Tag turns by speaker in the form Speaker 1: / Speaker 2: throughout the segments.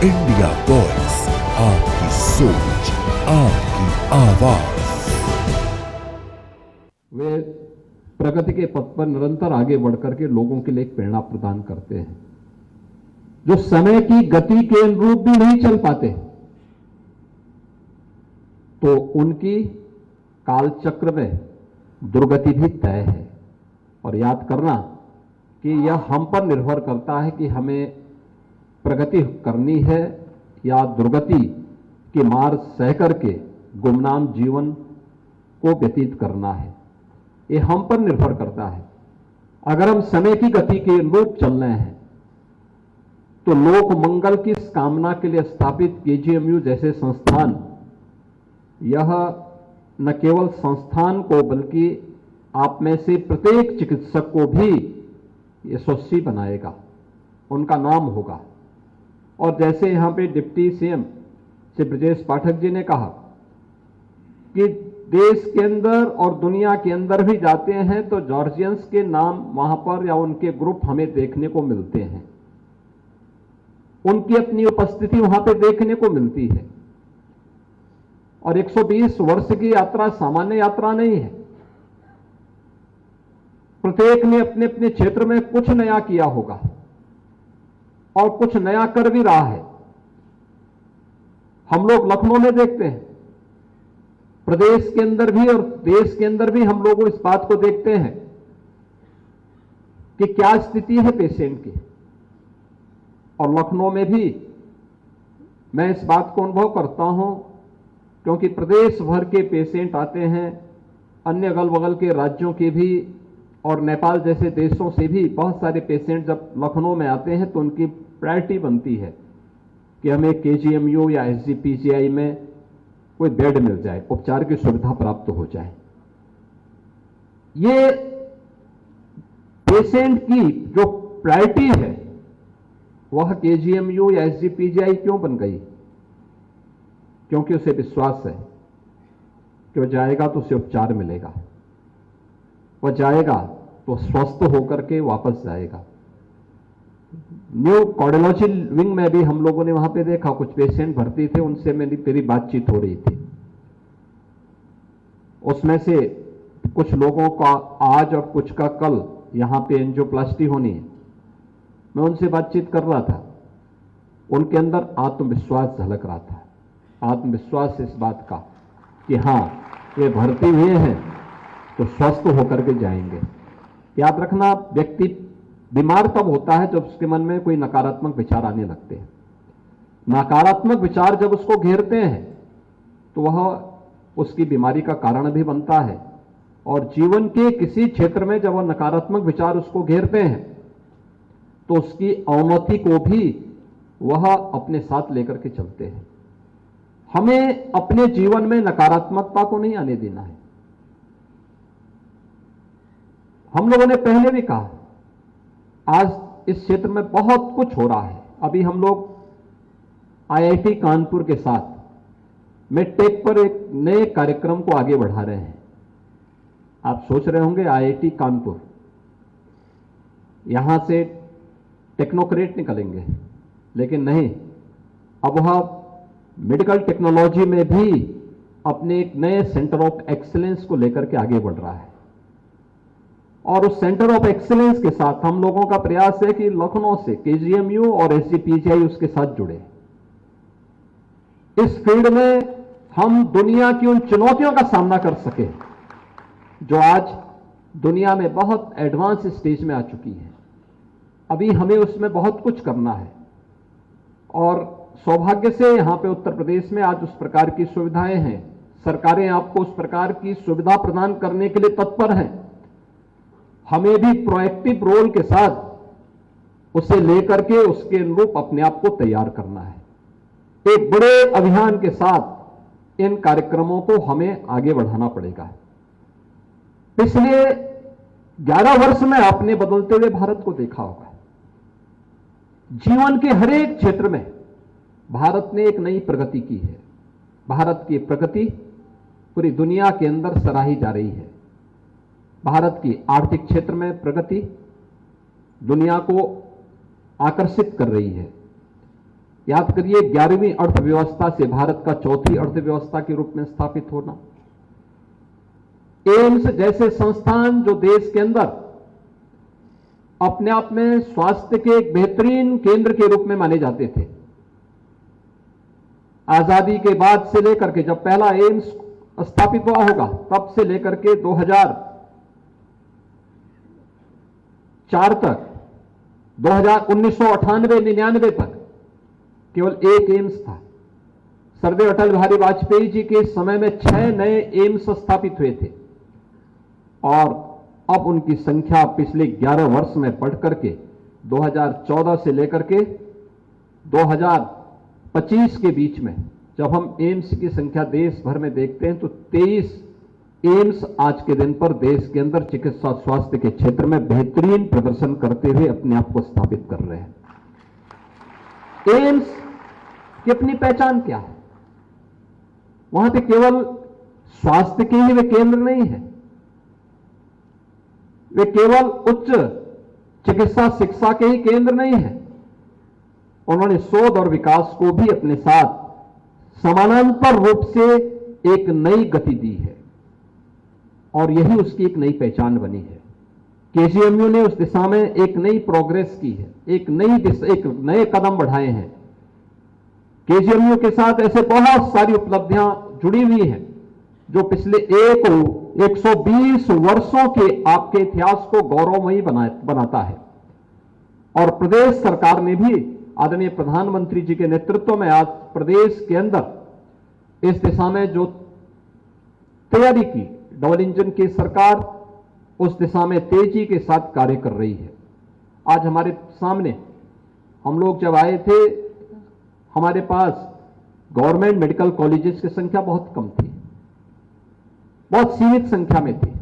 Speaker 1: India voice, आपकी सोच, आपकी आवाज।
Speaker 2: वे प्रगति के पथ पर निरंतर आगे बढ़कर के लोगों के लिए एक प्रेरणा प्रदान करते हैं, जो समय की गति के अनुरूप भी नहीं चल पाते, तो उनकी कालचक्र में दुर्गति भी तय है। और याद करना कि यह हम पर निर्भर करता है कि हमें प्रगति करनी है या दुर्गति की मार सह करके गुमनाम जीवन को व्यतीत करना है। ये हम पर निर्भर करता है। अगर हम समय की गति के अनुरूप चल रहे हैं तो लोक मंगल की इस कामना के लिए स्थापित केजीएमयू जैसे संस्थान यह न केवल संस्थान को बल्कि आप में से प्रत्येक चिकित्सक को भी यशस्वी बनाएगा, उनका नाम होगा। और जैसे यहां पे डिप्टी सीएम श्री ब्रजेश पाठक जी ने कहा कि देश के अंदर और दुनिया के अंदर भी जाते हैं तो जॉर्जियंस के नाम वहां पर या उनके ग्रुप हमें देखने को मिलते हैं, उनकी अपनी उपस्थिति वहां पे देखने को मिलती है। और 120 वर्ष की यात्रा सामान्य यात्रा नहीं है। प्रत्येक ने अपने अपने क्षेत्र में कुछ नया किया होगा और कुछ नया कर भी रहा है। हम लोग लखनऊ में देखते हैं, प्रदेश के अंदर भी और देश के अंदर भी हम लोग इस बात को देखते हैं कि क्या स्थिति है पेशेंट की। और लखनऊ में भी मैं इस बात को अनुभव करता हूं, क्योंकि प्रदेश भर के पेशेंट आते हैं, अन्य अगल बगल के राज्यों के भी और नेपाल जैसे देशों से भी बहुत सारे पेशेंट जब लखनऊ में आते हैं तो उनकी प्रायोरिटी बनती है कि हमें केजीएमयू या एसजीपीजीआई में कोई बेड मिल जाए, उपचार की सुविधा प्राप्त हो जाए। ये पेशेंट की जो प्रायोरिटी है वह केजीएमयू या एसजीपीजीआई क्यों बन गई? क्योंकि उसे विश्वास है कि वह जाएगा तो उसे उपचार मिलेगा, वह जाएगा तो स्वस्थ होकर के वापस जाएगा। न्यू कार्डियोलॉजी विंग में भी हम लोगों ने वहां पे देखा, कुछ पेशेंट भर्ती थे, उनसे मेरी बातचीत हो रही थी। उसमें से कुछ लोगों का आज और कुछ का कल यहां पे एंजियोप्लास्टी होनी है। मैं उनसे बातचीत कर रहा था, उनके अंदर आत्मविश्वास झलक रहा था, आत्मविश्वास इस बात का कि हां ये भर्ती हुए हैं तो स्वस्थ होकर के जाएंगे। याद रखना, व्यक्ति बीमार तब होता है जब उसके मन में कोई नकारात्मक विचार आने लगते हैं। नकारात्मक विचार जब उसको घेरते हैं तो वह उसकी बीमारी का कारण भी बनता है। और जीवन के किसी क्षेत्र में जब वह नकारात्मक विचार उसको घेरते हैं तो उसकी अवनति को भी वह अपने साथ लेकर के चलते हैं। हमें अपने जीवन में नकारात्मकता को नहीं आने देना है। हम लोगों ने पहले भी कहा, आज इस क्षेत्र में बहुत कुछ हो रहा है। अभी हम लोग आईआईटी कानपुर के साथ मेडटेक पर एक नए कार्यक्रम को आगे बढ़ा रहे हैं। आप सोच रहे होंगे आईआईटी कानपुर, यहां से टेक्नोक्रेट निकलेंगे, लेकिन नहीं, अब वह मेडिकल टेक्नोलॉजी में भी अपने एक नए सेंटर ऑफ एक्सीलेंस को लेकर के आगे बढ़ रहा है। और उस सेंटर ऑफ एक्सीलेंस के साथ हम लोगों का प्रयास है कि लखनऊ से केजीएमयू और एसजीपीजीआई उसके साथ जुड़े। इस फील्ड में हम दुनिया की उन चुनौतियों का सामना कर सके जो आज दुनिया में बहुत एडवांस स्टेज में आ चुकी है। अभी हमें उसमें बहुत कुछ करना है और सौभाग्य से यहां पे उत्तर प्रदेश में आज उस प्रकार की सुविधाएं हैं। सरकारें आपको उस प्रकार की सुविधा प्रदान करने के लिए तत्पर हैं। हमें भी प्रोएक्टिव रोल के साथ उसे लेकर के उसके अनुरूप अपने आप को तैयार करना है। एक बड़े अभियान के साथ इन कार्यक्रमों को हमें आगे बढ़ाना पड़ेगा। पिछले 11 वर्ष में आपने बदलते हुए भारत को देखा होगा। जीवन के हर एक क्षेत्र में भारत ने एक नई प्रगति की है। भारत की प्रगति पूरी दुनिया के अंदर सराही जा रही है। भारत की आर्थिक क्षेत्र में प्रगति दुनिया को आकर्षित कर रही है। याद करिए 11वीं अर्थव्यवस्था से भारत का चौथी अर्थव्यवस्था के रूप में स्थापित होना, एम्स जैसे संस्थान जो देश के अंदर अपने आप में स्वास्थ्य के एक बेहतरीन केंद्र के रूप में माने जाते थे। आजादी के बाद से लेकर के जब पहला एम्स स्थापित हुआ होगा तब से लेकर के 2004 तक 1998-99 तक केवल एक एम्स था। सर्वदेव अटल बिहारी वाजपेयी जी के समय में 6 नए एम्स स्थापित हुए थे और अब उनकी संख्या पिछले 11 वर्ष में बढ़ करके 2014 से लेकर के 2025 के बीच में जब हम एम्स की संख्या देश भर में देखते हैं तो 23 एम्स आज के दिन पर देश के अंदर चिकित्सा स्वास्थ्य के क्षेत्र में बेहतरीन प्रदर्शन करते हुए अपने आप को स्थापित कर रहे हैं। एम्स की अपनी पहचान क्या है? वहां पे केवल स्वास्थ्य के ही वे केंद्र नहीं है, वे केवल उच्च चिकित्सा शिक्षा के ही केंद्र नहीं है, उन्होंने शोध और विकास को भी अपने साथ समानांतर रूप से एक नई गति दी है और यही उसकी एक नई पहचान बनी है। केजीएमयू ने उस दिशा में एक नई प्रोग्रेस की है, एक नए कदम बढ़ाए हैं। केजीएमयू के साथ ऐसे बहुत सारी उपलब्धियां जुड़ी हुई हैं जो पिछले 120 वर्षों के आपके इतिहास को गौरवमयी बनाता है और प्रदेश सरकार ने भी आदरणीय प्रधानमंत्री जी के नेतृत्व में आज प्रदेश के अंदर इस दिशा में जो तैयारी की, डबल इंजन की सरकार उस दिशा में तेजी के साथ कार्य कर रही है। आज हमारे सामने हम लोग जब आए थे, हमारे पास गवर्नमेंट मेडिकल कॉलेजेस की संख्या बहुत कम थी, बहुत सीमित संख्या में थी।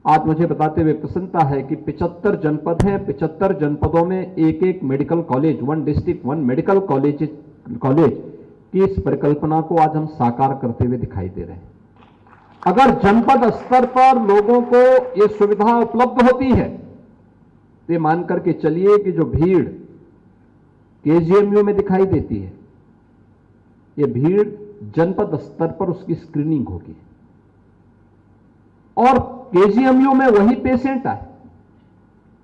Speaker 2: आज मुझे बताते हुए प्रसन्नता है कि 75 जनपद हैं, 75 जनपदों में एक एक medical college, 1 district 1 medical college की इस परिकल्पना को आज हम साकार करते हुए दिखाई दे रहे हैं। अगर जनपद स्तर पर लोगों को यह सुविधा उपलब्ध होती है तो ये मान करके चलिए कि जो भीड़ केजीएमयू में दिखाई देती है, ये भीड़ जनपद स्तर पर उसकी स्क्रीनिंग होगी और केजीएमयू में वही पेशेंट आए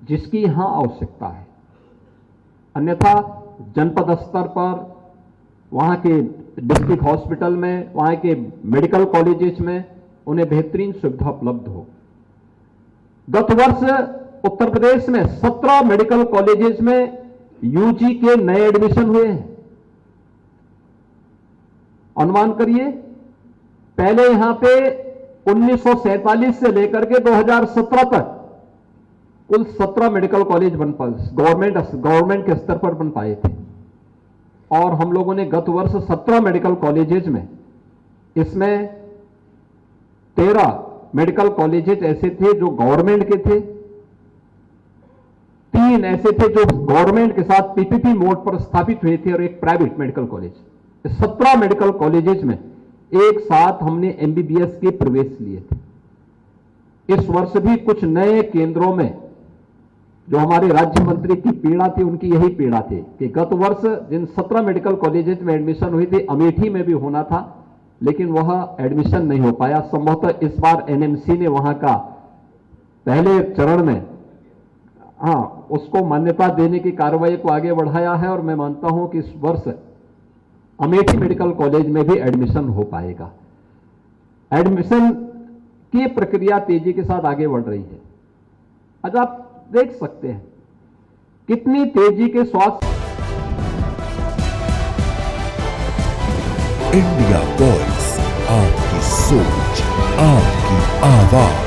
Speaker 2: जिसकी यहां आवश्यकता है। अन्यथा जनपद स्तर पर वहां के डिस्ट्रिक्ट हॉस्पिटल में, वहां के मेडिकल कॉलेजेस में उन्हें बेहतरीन सुविधा उपलब्ध हो। गत वर्ष उत्तर प्रदेश में 17 मेडिकल कॉलेजेस में यूजी के नए एडमिशन हुए हैं। अनुमान करिए, पहले यहां पे 1947 से लेकर के 2017 तक कुल 17 मेडिकल कॉलेज बन पाए, गवर्नमेंट के स्तर पर बन पाए थे और हम लोगों ने गत वर्ष 17 मेडिकल कॉलेजेस में, इसमें 13 मेडिकल कॉलेजेस ऐसे थे जो गवर्नमेंट के थे, 3 ऐसे थे जो गवर्नमेंट के साथ पीपीपी मोड पर स्थापित हुए थे और एक private medical college. 17 medical colleges में एक साथ हमने एमबीबीएस के प्रवेश लिए थे। इस वर्ष भी कुछ नए केंद्रों में जो हमारे राज्य मंत्री की पीड़ा थी, उनकी यही पीड़ा थी कि गत वर्ष जिन 17 मेडिकल कॉलेजेस में एडमिशन हुई थी, अमेठी में भी होना था लेकिन वह एडमिशन नहीं हो पाया। संभवतः इस बार एनएमसी ने वहां का पहले चरण में उसको मान्यता देने की कार्रवाई को आगे बढ़ाया है और मैं मानता हूं कि इस वर्ष अमेठी मेडिकल कॉलेज में भी एडमिशन हो पाएगा। एडमिशन की प्रक्रिया तेजी के साथ आगे बढ़ रही है। आज आप देख सकते हैं कितनी तेजी के स्वास्थ्य।
Speaker 1: इंडिया वॉइस, आपकी सोच, आपकी आवाज।